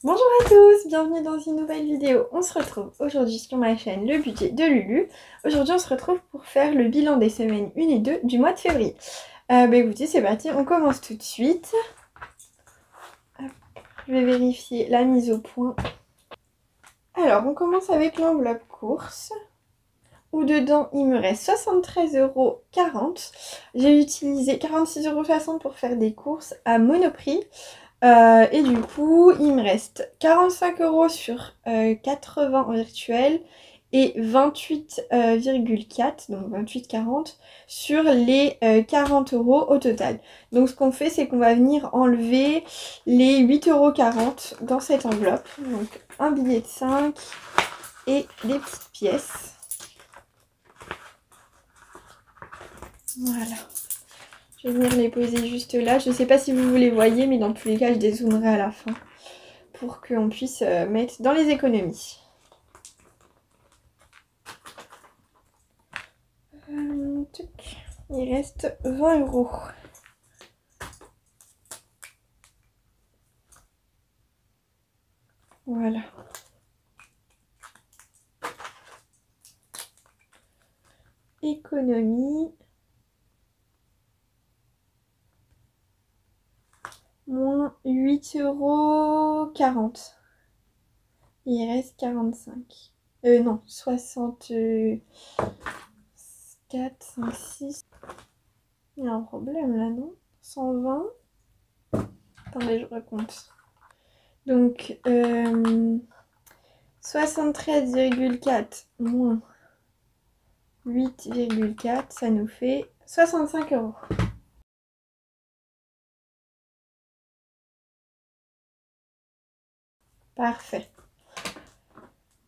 Bonjour à tous, bienvenue dans une nouvelle vidéo. On se retrouve aujourd'hui sur ma chaîne Le Budget de Lulu. Aujourd'hui on se retrouve pour faire le bilan des semaines 1 et 2 du mois de février. Écoutez, c'est parti, on commence tout de suite. Hop, je vais vérifier la mise au point. Alors on commence avec l'enveloppe course, où dedans il me reste 73,40 €. J'ai utilisé 46,60 € pour faire des courses à Monoprix. Et du coup, il me reste 45 € sur 80 en virtuel et 28,4, donc 28,40 sur les 40 € au total. Donc ce qu'on fait, c'est qu'on va venir enlever les 8,40 € dans cette enveloppe. Donc un billet de 5 et des petites pièces. Voilà. Je vais venir les poser juste là. Je ne sais pas si vous les voyez, mais dans tous les cas, je dézoomerai à la fin pour qu'on puisse mettre dans les économies. Il reste 20 €. Voilà. Économie. Moins 8,40 €. Il reste 45. Non, 64, 56. Il y a un problème là, non? 120. Attendez, je recompte. Donc, 73,4 moins 8,4, ça nous fait 65 €. Parfait.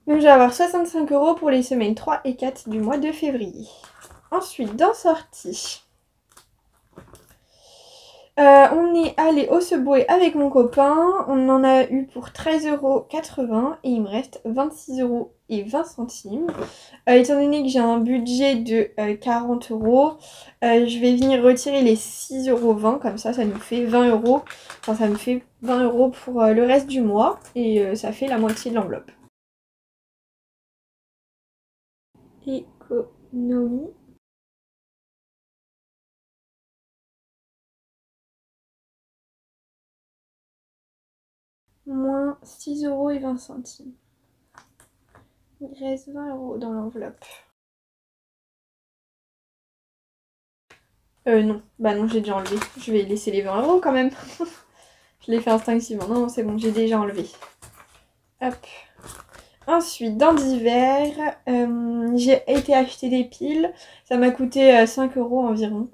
Donc je vais avoir 65 € pour les semaines 3 et 4 du mois de février. Ensuite, dans sortie, on est allé au Subway avec mon copain. On en a eu pour 13,80 € et il me reste 26,20 €. Étant donné que j'ai un budget de 40 €, je vais venir retirer les 6,20 €. Comme ça nous fait 20 €. Enfin, ça me fait 20 € pour le reste du mois et ça fait la moitié de l'enveloppe. Économie. Moins 6,20 €. Il reste 20 € dans l'enveloppe. Non. Bah non, j'ai déjà enlevé. Je vais laisser les 20 € quand même. Je l'ai fait instinctivement. Non, c'est bon, j'ai déjà enlevé. Hop. Ensuite, dans divers, j'ai été acheter des piles. Ça m'a coûté 5 € environ.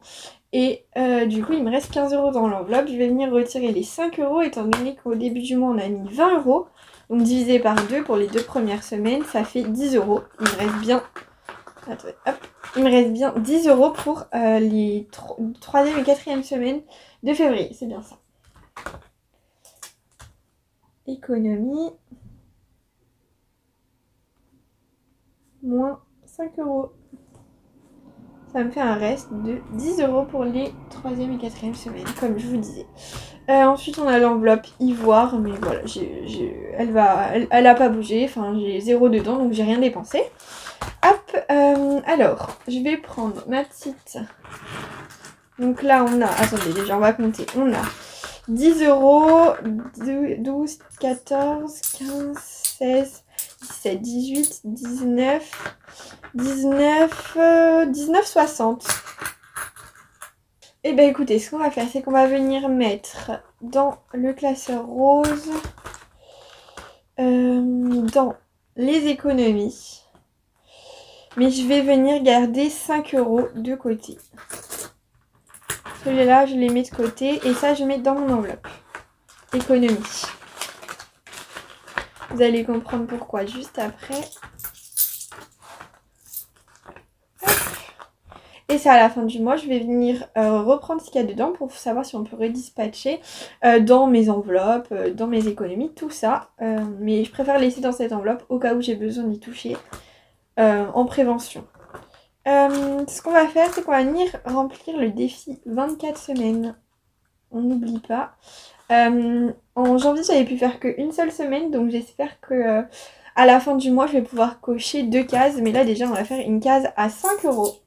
Et du coup, il me reste 15 € dans l'enveloppe. Je vais venir retirer les 5 € étant donné qu'au début du mois, on a mis 20 €. Donc divisé par 2 pour les 2 premières semaines, ça fait 10 €. Il me reste bien... Attendez, hop. Il me reste bien 10 € pour les 3e et 4e semaines de février. C'est bien ça. Économie. Moins 5 €. Ça me fait un reste de 10 € pour les 3e et 4e semaines, comme je vous disais. Ensuite, on a l'enveloppe ivoire, mais voilà, elle a pas bougé. Enfin, j'ai 0 dedans, donc j'ai rien dépensé. Hop, alors, je vais prendre ma petite... Donc là, on a... Attendez, déjà, on va compter. On a 10 €, 12, 14, 15, 16, 17, 18, 19, 19,60 €. Et ben écoutez, ce qu'on va faire, c'est qu'on va venir mettre dans le classeur rose, dans les économies. Mais je vais venir garder 5 € de côté. Celui-là, je les mets de côté et ça, je mets dans mon enveloppe. Économie. Vous allez comprendre pourquoi juste après. Et c'est à la fin du mois, je vais venir reprendre ce qu'il y a dedans pour savoir si on peut redispatcher dans mes enveloppes, dans mes économies, tout ça. Mais je préfère laisser dans cette enveloppe au cas où j'ai besoin d'y toucher en prévention. Ce qu'on va faire, c'est qu'on va venir remplir le défi 24 semaines. On n'oublie pas. En janvier, j'avais pu faire qu'une seule semaine, donc j'espère que à la fin du mois, je vais pouvoir cocher 2 cases. Mais là, déjà, on va faire une case à 5 €.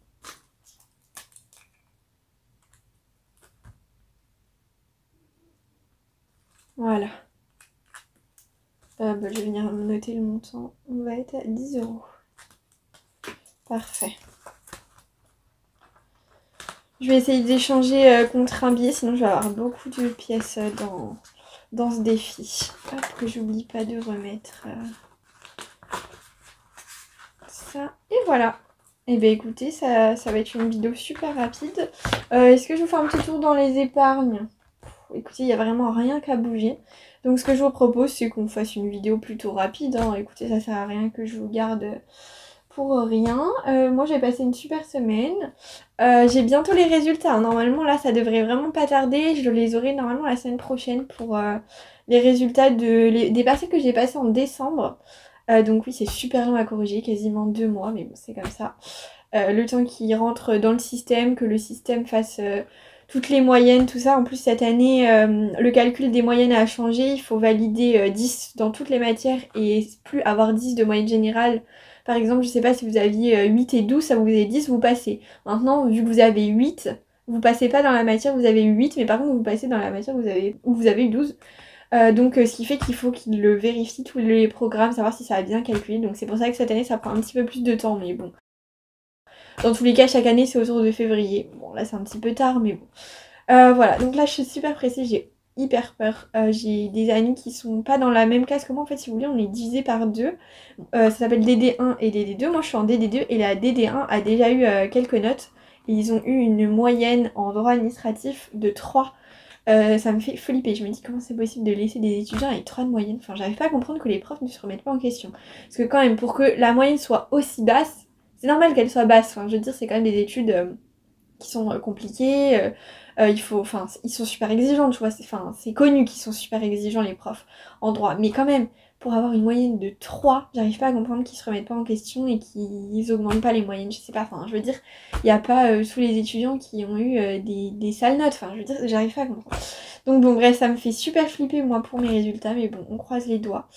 Voilà. Je vais venir noter le montant. On va être à 10 €. Parfait. Je vais essayer d'échanger contre un billet, sinon je vais avoir beaucoup de pièces dans ce défi. Hop, que j'oublie pas de remettre ça. Et voilà. Et bien écoutez, ça va être une vidéo super rapide. Est-ce que je vous fais un petit tour dans les épargnes? Écoutez, il n'y a vraiment rien qu'à bouger. Donc ce que je vous propose, c'est qu'on fasse une vidéo plutôt rapide. Hein. Écoutez, ça sert à rien que je vous garde pour rien. Moi, j'ai passé une super semaine. J'ai bientôt les résultats. Hein. Normalement, là, ça devrait vraiment pas tarder. Je les aurai normalement la semaine prochaine pour les résultats des parcelles que j'ai passées en décembre. Donc oui, c'est super long à corriger, quasiment 2 mois, mais bon, c'est comme ça. Le temps qu'ils rentrent dans le système, que le système fasse toutes les moyennes, tout ça. En plus, cette année, le calcul des moyennes a changé. Il faut valider 10 dans toutes les matières et plus avoir 10 de moyenne générale. Par exemple, je sais pas si vous aviez 8 et 12, ça vous faisait 10, vous passez. Maintenant, vu que vous avez 8, vous passez pas dans la matière où vous avez eu 8, mais par contre, vous passez dans la matière où vous avez eu 12. Donc ce qui fait qu'il faut qu'il le vérifie tous les programmes, savoir si ça a bien calculé. Donc c'est pour ça que cette année, ça prend un petit peu plus de temps, mais bon. Dans tous les cas, chaque année, c'est autour de février. Bon, là, c'est un petit peu tard, mais bon. Voilà, donc là, je suis super pressée, j'ai hyper peur. J'ai des amis qui sont pas dans la même classe que moi. En fait, si vous voulez, on est divisé par deux. Ça s'appelle DD1 et DD2. Moi, je suis en DD2 et la DD1 a déjà eu quelques notes. Et ils ont eu une moyenne en droit administratif de 3. Ça me fait flipper. Je me dis comment c'est possible de laisser des étudiants avec 3 de moyenne. Enfin, j'arrive pas à comprendre que les profs ne se remettent pas en question. Parce que quand même, pour que la moyenne soit aussi basse, c'est normal qu'elle soit basse. Enfin, je veux dire, c'est quand même des études qui sont compliquées. Ils sont super exigeants, tu vois. C'est connu qu'ils sont super exigeants, les profs, en droit. Mais quand même, pour avoir une moyenne de 3, j'arrive pas à comprendre qu'ils se remettent pas en question et qu'ils augmentent pas les moyennes. Je sais pas, enfin, je veux dire, il n'y a pas tous les étudiants qui ont eu des sales notes. Enfin, je veux dire, j'arrive pas à comprendre. Donc bon, bref, ça me fait super flipper, moi, pour mes résultats. Mais bon, on croise les doigts.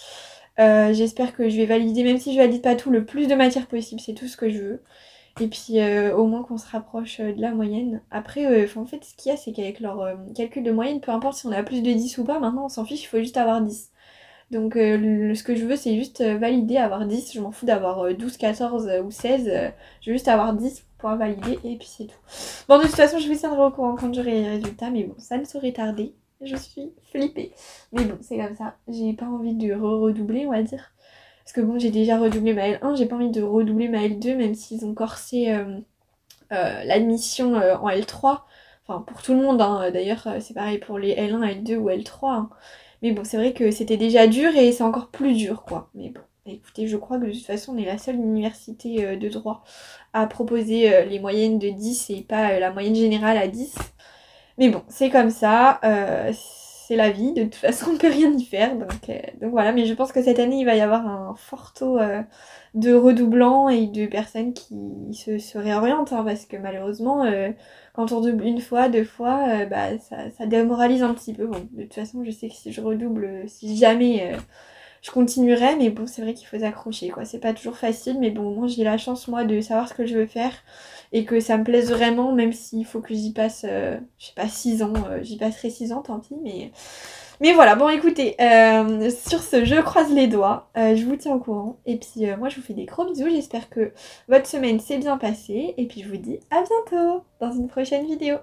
J'espère que je vais valider, même si je valide pas tout, le plus de matière possible. C'est tout ce que je veux. Et puis au moins qu'on se rapproche de la moyenne. Après, en fait, ce qu'il y a, c'est qu'avec leur calcul de moyenne, peu importe si on a plus de 10 ou pas, maintenant on s'en fiche, il faut juste avoir 10. Donc ce que je veux, c'est juste valider, avoir 10. Je m'en fous d'avoir 12, 14 ou 16. Je veux juste avoir 10 pour pouvoir valider et puis c'est tout. Bon, de toute façon, je vous tiendrai au courant quand j'aurai les résultats, mais bon, ça ne saurait tarder. Je suis flippée. Mais bon, c'est comme ça. J'ai pas envie de redoubler, on va dire. Parce que bon, j'ai déjà redoublé ma L1, j'ai pas envie de redoubler ma L2, même s'ils ont corsé l'admission en L3. Enfin, pour tout le monde, hein. D'ailleurs, c'est pareil pour les L1, L2 ou L3. Hein. Mais bon, c'est vrai que c'était déjà dur et c'est encore plus dur, quoi. Mais bon, écoutez, je crois que de toute façon, on est la seule université de droit à proposer les moyennes de 10 et pas la moyenne générale à 10. Mais bon, c'est comme ça. C'est la vie, de toute façon on ne peut rien y faire, donc voilà, mais je pense que cette année il va y avoir un fort taux de redoublants et de personnes qui se réorientent, hein, parce que malheureusement quand on redouble une fois, 2 fois, ça démoralise un petit peu. Bon, de toute façon je sais que si je redouble, si jamais je continuerai, mais bon c'est vrai qu'il faut s'accrocher quoi, c'est pas toujours facile, mais bon moi j'ai la chance moi de savoir ce que je veux faire et que ça me plaise vraiment, même s'il faut que j'y passe, je sais pas, 6 ans, j'y passerai 6 ans, tant pis, mais voilà, bon écoutez, sur ce, je croise les doigts, je vous tiens au courant, et puis moi je vous fais des gros bisous, j'espère que votre semaine s'est bien passée, et puis je vous dis à bientôt dans une prochaine vidéo.